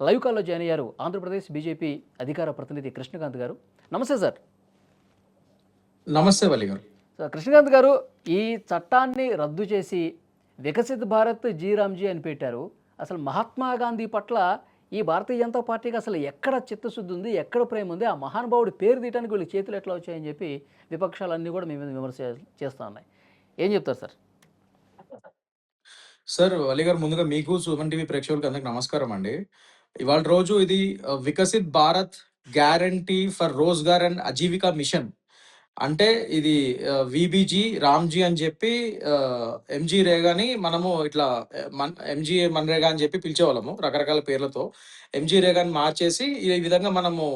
Live కాల్‌లో join అయ్యారు Andhra Pradesh BJP అధికార ప్రతినిధి కృష్ణకాంత్ గారు. నమస్తే సార్. నమస్తే వలి గారు. కృష్ణకాంత్ గారు, ఈ చట్టాన్ని రద్దు చేసి వికసిత్ భారత్ జీ రామ్‌జీ అని పెట్టారు. అసలు మహాత్మా గాంధీ పట్ల ఈ భారతీయ జనతా పార్టీకి అసలు ఎక్కడ చిత్తశుద్ధి ఉంది? ఎక్కడ ప్రేమ ఉంది? ఆ మహానుభావుడి పేరు తీయడానికి వీళ్ళకి చేతులు ఎట్లా వచ్చాయని చెప్పి విపక్షాలన్నీ కూడా మీ మీద విమర్శ చేస్తా ఉన్నాయి. ఏం చెప్తారు సార్? సార్ వలి గారు, ముందుగా మీకు, సుమన్ టీవీ ప్రేక్షకులకి అందరికి నమస్కారం అండి. ఇవాళ రోజు ఇది Viksit Bharat guarantee for Rozgar and Ajeevika mission. అంటే ఇది వీబీజీ, రామ్‌జీ అని చెప్పి ఎంజీ రేగాని మనము ఇట్లా ఎంజీ మన్రేగా అని చెప్పి పిలిచేవాళ్ళము రకరకాల పేర్లతో. ఎంజీ రేగాని మార్చేసి ఈ విధంగా మనము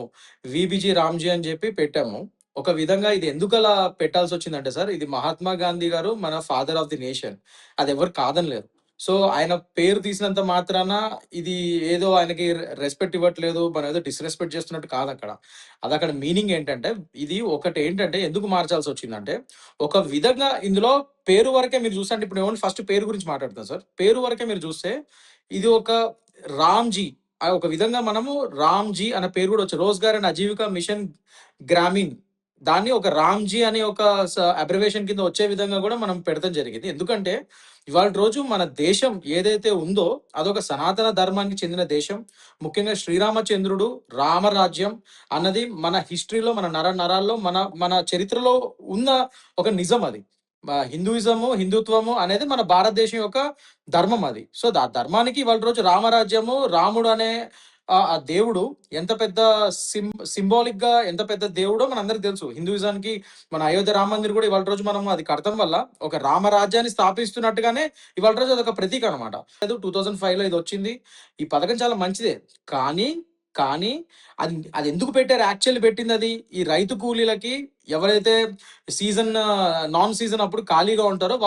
వీబీజీ, రామ్‌జీ అని చెప్పి పెట్టాము. ఒక విధంగా ఇది ఎందుకలా పెట్టాల్సొచ్చిందంటే సార్, ఇది మహాత్మా గాంధీ గారు మన ఫాదర్ ఆఫ్ ది నేషన్. అదెవ్వరు కాదనలేరు. సో, ఆయన పేరు తీసినంత మాత్రాన ఇది ఏదో ఆయనకి రెస్పెక్ట్ ఇవ్వట్లేదు, మనం ఏదో డిస్‌రెస్పెక్ట్ చేస్తున్నట్టు కాదక్కడ. అదక్కడ మీనింగ్ ఏంటంటే, ఇది ఒకటేంటంటే ఎందుకు మార్చాల్సొచ్చిందంటే, ఒక విధంగా ఇందులో పేరు వరకే మీరు చూస్తే, అంటే ఇప్పుడు ఓన్లీ ఫస్ట్ పేరు గురించి మాట్లాడుతాం సార్. పేరు వరకే మీరు చూస్తే, ఇది ఒక రామ్‌జీ, ఒక విధంగా మనము రామ్‌జీ అనే పేరు కూడా వచ్చి రోజ్గార్ అండ్ అజీవికా మిషన్ గ్రామీణ్, దాన్ని ఒక రామ్‌జీ అనే ఒక అబ్రివేషన్ కింద వచ్చే విధంగా కూడా మనం పెడతం జరిగింది. ఎందుకంటే ఇవాళ రోజు మన దేశం ఏదైతే ఉందో అదొక సనాతన ధర్మానికి చెందిన దేశం. ముఖ్యంగా శ్రీరామచంద్రుడు, రామరాజ్యం అన్నది మన హిస్టరీలో, మన నరాల్లో, మన మన చరిత్రలో ఉన్న ఒక నిజం అది. హిందూయిజము, హిందుత్వము అనేది మన భారతదేశం యొక్క ధర్మం అది. సో, ధర్మానికి ఇవాళ రోజు రామరాజ్యము, రాముడు అనే ఆ దేవుడు ఎంత పెద్ద సింబాలిక్‌గా ఎంత పెద్ద దేవుడో మనందరికి తెలుసు. హిందూయిజానికి మన అయోధ్య రామ మందిర్ కూడా ఇవాళ రోజు మనం అది కడతం వల్ల ఒక రామరాజ్యాన్ని స్థాపిస్తున్నట్టుగానే ఇవాళ రోజు అదొక ప్రతీక అనమాట. 2005లో ఇదొచ్చింది. ఈ పథకం చాలా మంచిదే. కానీ, కానీ అది అది ఎందుకు పెట్టారు? యాక్చువల్లీ పెట్టిందది ఈ రైతు కూలీలకి, ఎవరైతే సీజన్ నాన్ సీజన్ అప్పుడు ఖాళీగా ఉంటారో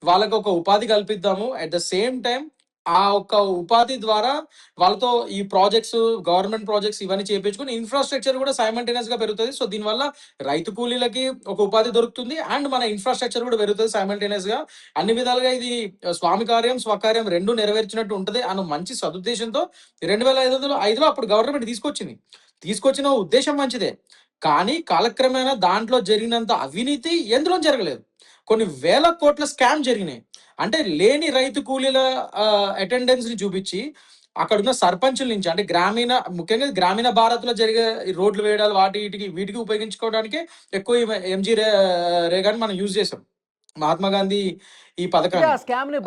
వాళ్ళకొక ఉపాధి కల్పిద్దాము. అట్ ద సేమ్ టైమ్ ఆ ఒక్క ఉపాధి ద్వారా వాళ్ళతో ఈ ప్రాజెక్ట్స్, గవర్నమెంట్ ప్రాజెక్ట్స్ ఇవన్నీ చేపించుకొని ఇన్‌ఫ్రాస్ట్రక్చర్ కూడా సైమల్టేనియస్‌గా పెరుగుతది. సో, దీనివల్ల రైతు కూలీలకి ఒక ఉపాధి దొరుకుతుంది. అండ్ మన ఇన్‌ఫ్రాస్ట్రక్చర్ కూడా పెరుగుతది సైమల్టేనియస్‌గా. అన్ని విధాలుగా ఇది స్వామి కార్యం, స్వకార్యం 2 నెరవేర్చినట్టు ఉంటది అన్న మంచి సదుద్దేశంతో 2005లో అప్పుడు గవర్నమెంట్ తీసుకొచ్చింది. తీసుకొచ్చిన ఉద్దేశ్యం మంచిదే. కానీ కాలక్రమేణా దాంట్లో జరిగినంత అవినీతి ఎందులో జరగలేదు. కొన్ని వేల కోట్ల స్కామ్ జరిగినాయి. అంటే లేని రైతు కూలీల అటెండెన్స్‌ని చూపించి, అక్కడున్న సర్పంచుల నుంచి, అంటే ముఖ్యంగా గ్రామీణ భారత్‌లో జరిగే ఈ రోడ్లు వేయడాలు వీటికి ఉపయోగించుకోవడానికే ఎక్కువ ఎంజీ రేగాని మనం యూజ్ చేసాం. మహాత్మా గాంధీ ఈ అంటే ఆ పథకాన్ని. స్కామ్‌ని